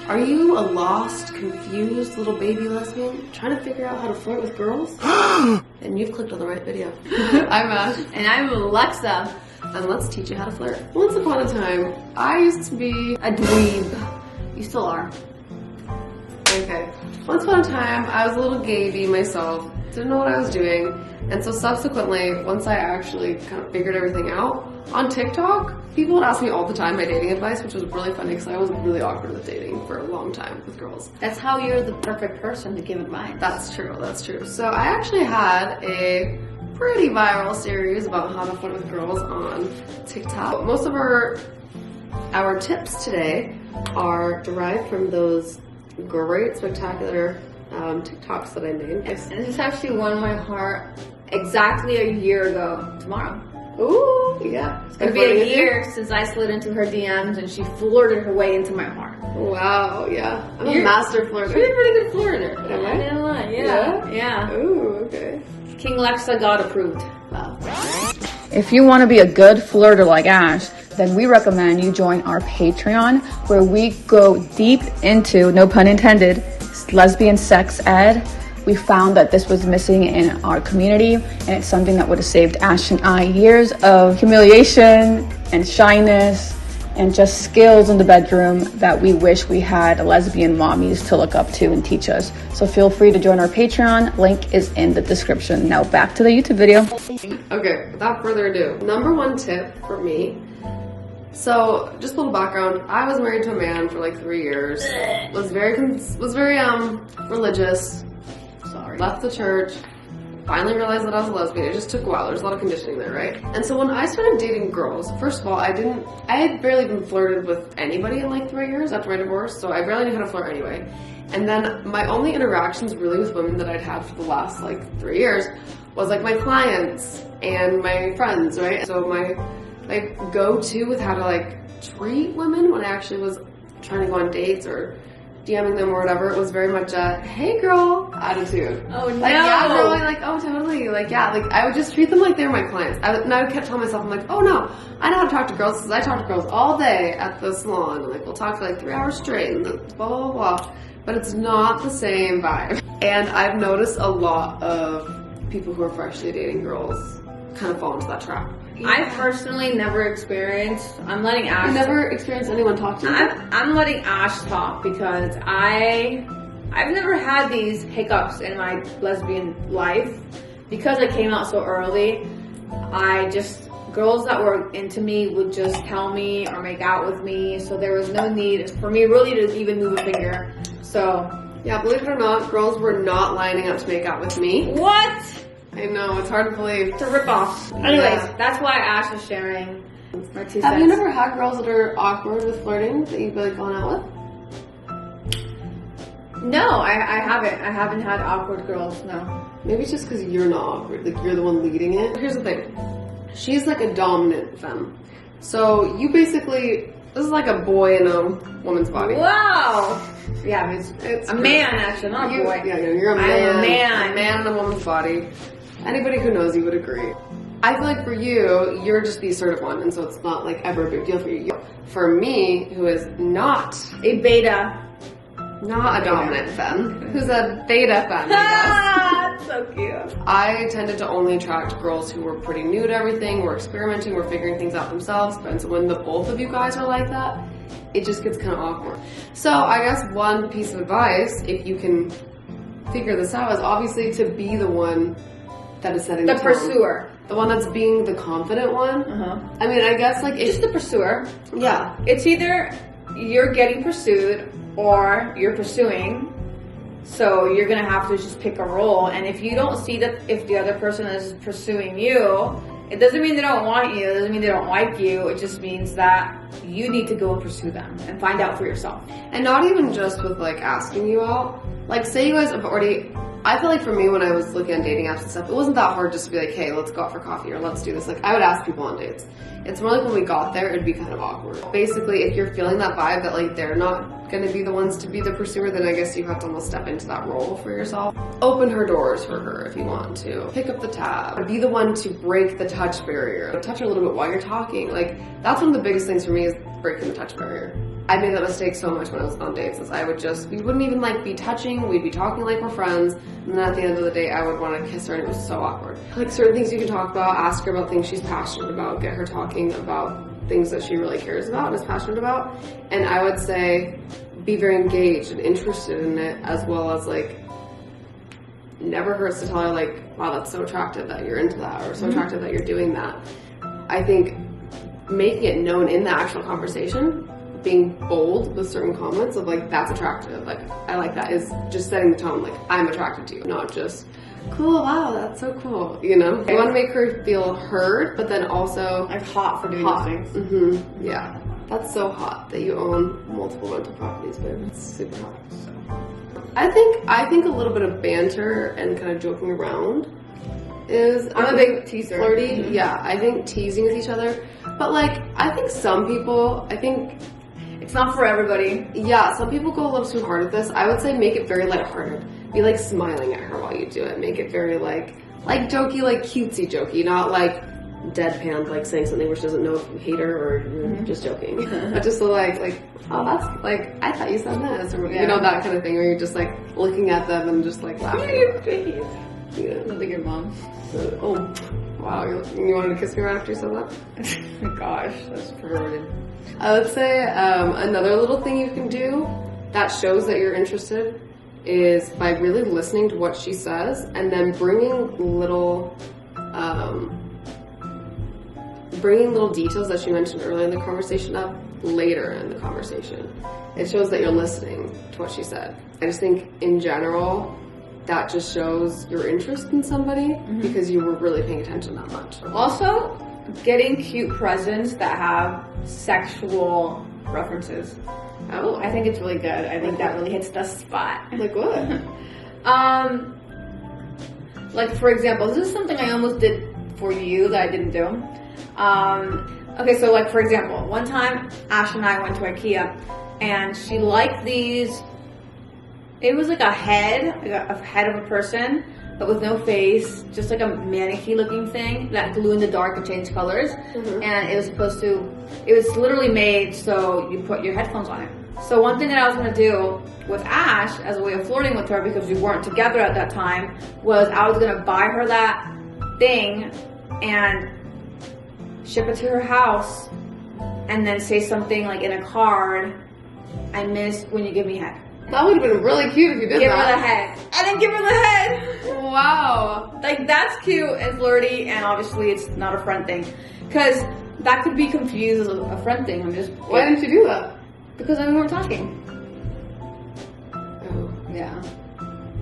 Are you a lost, confused little baby lesbian trying to figure out how to flirt with girls? And you've clicked on the right video. I'm Ash. And I'm Alexa. And let's teach you how to flirt. Once upon a time, I used to be a dweeb. You still are. Okay. Once upon a time, I was a little gaybee myself. Didn't know what I was doing. And so subsequently, once I actually kind of figured everything out, on TikTok, people would ask me all the time my dating advice, which was really funny because I was really awkward with dating for a long time with girls. That's how you're the perfect person to give advice. That's true, that's true. So I actually had a pretty viral series about how to flirt with girls on TikTok. Most of our tips today are derived from those great, spectacular TikToks that I made. Yes, and this actually won my heart exactly a year ago tomorrow. Ooh, yeah. It's gonna be a year since I slid into her DMs and she flirted her way into my heart. Wow, yeah. I'm a master flirter. You're a pretty good flirter. Am I? Yeah. Ooh, okay. King Lexa got approved. Wow. If you want to be a good flirter like Ash, then we recommend you join our Patreon, where we go deep into, no pun intended, lesbian sex ed. We found that this was missing in our community, and it's something that would have saved Ash and I years of humiliation and shyness and just skills in the bedroom that we wish we had lesbian mommies to look up to and teach us. So feel free to join our Patreon. Link is in the description. Now back to the YouTube video. Okay, without further ado, number one tip for me. So, just a little background. I was married to a man for like 3 years. Was very religious. Left the church. Finally realized that I was a lesbian. It just took a while. There's a lot of conditioning there, right? And so when I started dating girls, first of all, I had barely been flirted with anybody in like 3 years after my divorce, so I barely knew how to flirt anyway. And then my only interactions really with women that I'd had for the last like 3 years was like my clients and my friends, right? So my go-to with how to like treat women when I actually was trying to go on dates or DMing them or whatever, it was very much a hey girl attitude. Oh no. Like, yeah, girl, like, oh totally. Like, yeah, like I would just treat them like they were my clients. And I would kept telling myself, I'm like, oh no, I know how to talk to girls because I talk to girls all day at the salon. And like, we'll talk for like 3 hours straight and blah, blah, blah. But it's not the same vibe. And I've noticed a lot of people who are freshly dating girls kind of fall into that trap. I personally never experienced. I'm letting Ash. You never experienced anyone talk to you? I'm letting Ash talk because I've never had these hiccups in my lesbian life because I came out so early. Girls that were into me would just tell me or make out with me, so there was no need for me really to even move a finger. So yeah, believe it or not, girls were not lining up to make out with me. What? I know, it's hard to believe. It's a rip-off. Anyways, that's why Ash is sharing my 2 cents. Have you never had girls that are awkward with flirting that you've like gone out with? No, I haven't. I haven't had awkward girls, no. Maybe it's just because you're not awkward, like you're the one leading it. Here's the thing. She's like a dominant femme. So you basically, this is like a boy in a woman's body. Wow! Yeah, it's a man actually, not a boy. Yeah, you're a man. I'm a man. A man in a woman's body. Anybody who knows you would agree. I feel like for you, you're just the assertive one, and so it's not like ever a big deal for you. For me, who is not a beta, not a dominant femme, who's a beta femme, I guess. So cute. I tended to only attract girls who were pretty new to everything, were experimenting, were figuring things out themselves, and so when the both of you guys are like that, it just gets kind of awkward. So I guess one piece of advice, if you can figure this out, is obviously to be the one that is setting the tone. Pursuer. The one that's being the confident one. I mean, I guess like just the pursuer. Yeah. It's either you're getting pursued or you're pursuing. So you're gonna have to just pick a role. And if you don't see that if the other person is pursuing you, it doesn't mean they don't want you. It doesn't mean they don't like you. It just means that you need to go and pursue them and find out for yourself. And not even just with like asking you out. Like say you guys have already, I feel like for me when I was looking on dating apps and stuff, it wasn't that hard just to be like, hey, let's go out for coffee or let's do this. Like I would ask people on dates. It's more like when we got there, it'd be kind of awkward. Basically, if you're feeling that vibe that like they're not gonna be the ones to be the pursuer, then I guess you have to almost step into that role for yourself. Open her doors for her if you want to. Pick up the tab. Be the one to break the touch barrier. Touch her a little bit while you're talking. Like that's one of the biggest things for me is breaking the touch barrier. I made that mistake so much when I was on dates, is we wouldn't even like be touching, we'd be talking like we're friends, and then at the end of the day I would want to kiss her, and it was so awkward. Like certain things you can talk about, ask her about things she's passionate about, get her talking about things that she really cares about and is passionate about, and I would say be very engaged and interested in it, as well as like never hurts to tell her like, wow, that's so attractive that you're into that, or so attractive that you're doing that. I think making it known in the actual conversation, being bold with certain comments of like, that's attractive, like I like that, is just setting the tone, like I'm attracted to you, not just cool, wow, that's so cool, you know? You want to make her feel heard, but then also like hot for doing hot. those things. Yeah, that's so hot that you own multiple rental properties, babe. It's super hot. So I think a little bit of banter and kind of joking around is, I'm a big teaser. Flirty. Yeah, I think teasing with each other, but like I think some people, it's not for everybody. Yeah, some people go a little too hard at this. I would say make it very lighthearted. Be like smiling at her while you do it. Make it very like jokey, like cutesy jokey, not like deadpan, like saying something where she doesn't know if you hate her or you're just joking. But just like, oh, that's like, I thought you said this, or you know, that kind of thing, where you're just like looking at them and just like laughing. Yeah. Look like your mom. Oh, wow, you wanted to kiss me right after you said that? Oh my gosh, that's perverted. I would say another little thing you can do that shows that you're interested is by really listening to what she says and then bringing little details that she mentioned earlier in the conversation up later in the conversation. It shows that you're listening to what she said. I just think in general that just shows your interest in somebody because you were really paying attention that much. Also, getting cute presents that have sexual references. Oh, I think it's really good. I think that really hits the spot. Like what? Like for example, this is something I almost did for you that I didn't do. Okay, so like for example, one time Ash and I went to IKEA and she liked these, it was like a head of a person, but with no face, just like a mannequin looking thing that glue in the dark and change colors. And it was literally made so you put your headphones on it. So one thing that I was gonna do with Ash as a way of flirting with her, because we weren't together at that time, was I was gonna buy her that thing and ship it to her house and then say something like in a card, I miss when you give me head. That would have been really cute if you did Give that. her the head. I didn't give her the head. Wow. Like that's cute and flirty, and obviously it's not a friend thing. Because that could be confused as a friend thing. Why didn't you do that? Because we weren't talking. Oh. Yeah.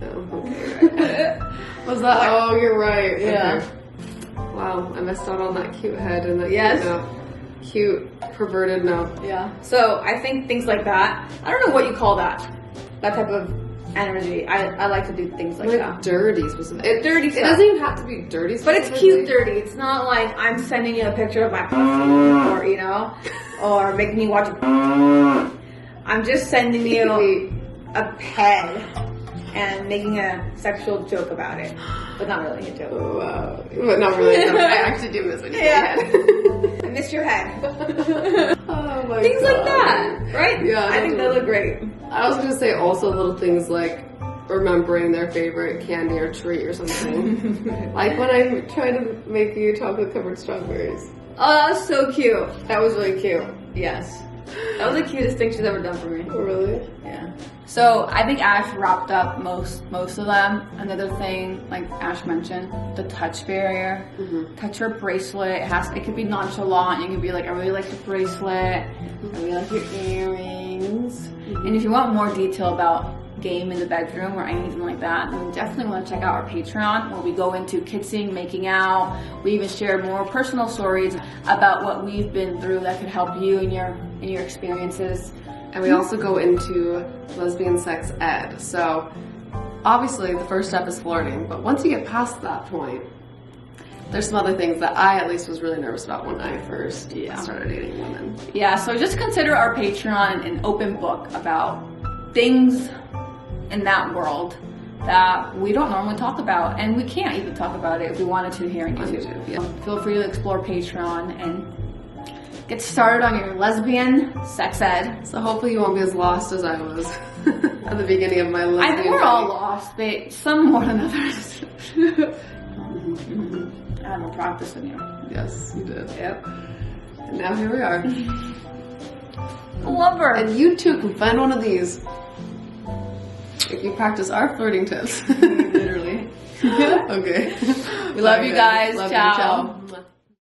Oh, okay. Was that? Oh, you're right. Yeah. Okay. Wow, I missed out on that cute head and that Yes. cute perverted note. Yeah. So I think things like that. I don't know what you call that. That type of energy. I like to do things like that. Dirty specifically. Dirty It stuff. doesn't even have to be dirty. But it's cute dirty. It's not like I'm sending you a picture of my pussy or, you know, or making you watch I'm just sending you a head and making a sexual joke about it. But not really a joke. Oh, wow. But not really. No, I actually do miss when you say head. I miss your head. Oh my Things God. like that, right? Yeah. I think they look great. I was gonna say also little things like remembering their favorite candy or treat or something. Like when I tried to make you chocolate covered strawberries. Oh, that was so cute. That was really cute. Yes. That was the cutest thing she's ever done for me. Oh, really? Yeah. So I think Ash wrapped up most of them. Another thing, like Ash mentioned, the touch barrier. Touch her bracelet. It could be nonchalant. You could be like, I really like your bracelet. I really like your earrings. And if you want more detail about game in the bedroom or anything like that, then you definitely want to check out our Patreon, where we go into kissing, making out. We even share more personal stories about what we've been through that could help you in your experiences. And we also go into lesbian sex ed. So obviously the first step is flirting, but once you get past that point, there's some other things that I at least was really nervous about when I first started dating women. Yeah, so just consider our Patreon an open book about things in that world that we don't normally talk about, and we can't even talk about it if we wanted to here on YouTube. Yeah. Feel free to explore Patreon and get started on your lesbian sex ed. So hopefully you won't be as lost as I was at the beginning of my lesbian We're all journey. lost, but some more than others. I had more practice than you. Yes, you did. Yep. And now here we are. Love her. And you too can find one of these if you practice our flirting tips. Literally. Okay. We love you guys. Love Ciao. You, ciao.